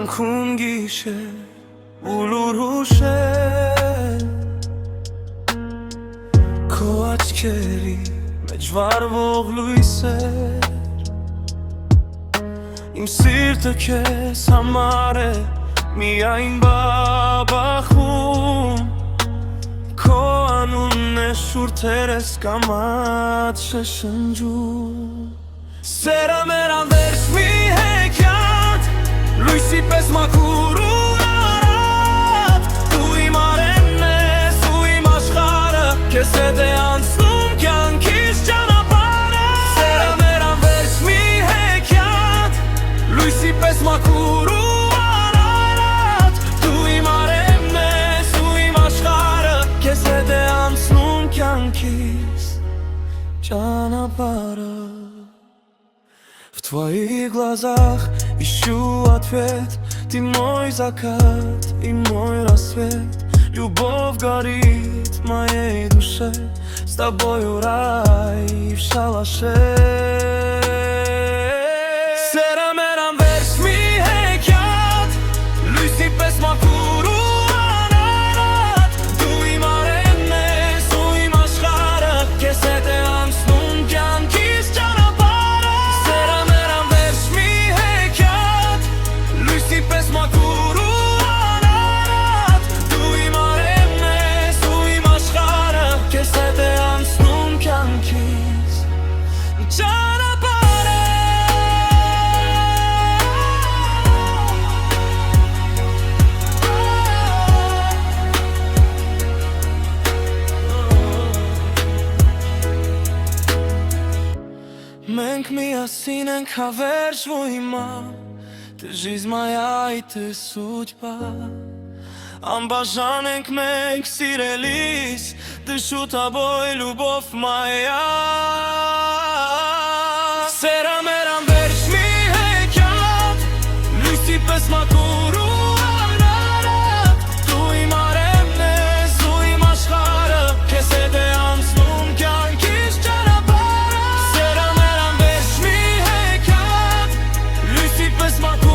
կյանքում գիշեր ու լուր հուշեր Քո աչքերի մեջ վառվող լույսեր Իմ սիրտը քեզ համար է միայն բաբախում Քո անունն է շուրթերս կամաց շշնջում Սերը մեր անվերջ մի հեքիաթ Լույսի պես մաքուր ու արատ Դու իմ արենն ես ու իմ աշխարհը Քեզ հետ է անցնում կյանքիս ճանապարհը Սերը մեր անվերջ մի հեքիաթ Լույսի պես մաքուր ու արատ Դու իմ արենն ես ու իմ աշխարհը Քեզ հետ է անցնում կյանքիս ճանապարհը В твоих глазах ищу ответ Ты мой закат и мой рассвет Любовь горит в моей душе С тобою рай в шалаше Սերը մեր անվերջ մի հեքիաթ Լույսի պես մաքուր ու անարատ Դու իմ արենն ես ու իմ աշխարհը Քեզ հետ է անցնում կյանքիս ճանապարհը Սերը մեր անվերջ մի հեքիաթ Լույսի պես մաքուր ու անարատ Դու իմ արենն ես ու իմ աշխարհը Քեզ հետ է անցնում կյանքիս ճանապարհը Մենք միասին ենք հավերժ հիմա Ты жизнь моя и ты судьба Անբաժան ենք մենք սիրելիս Դժու тобой любовь моя Սերը մեր անվերջ մի հեքիաթ Լույսի պես մաքուր ու անարատ Դու իմ արենն ես ու իմ աշխարհը Քեզ հետ է անցնում կյանքիս ճանապարհը Սերը մեր անվերջ մի հեքիաթ Լույսի պես մաքուր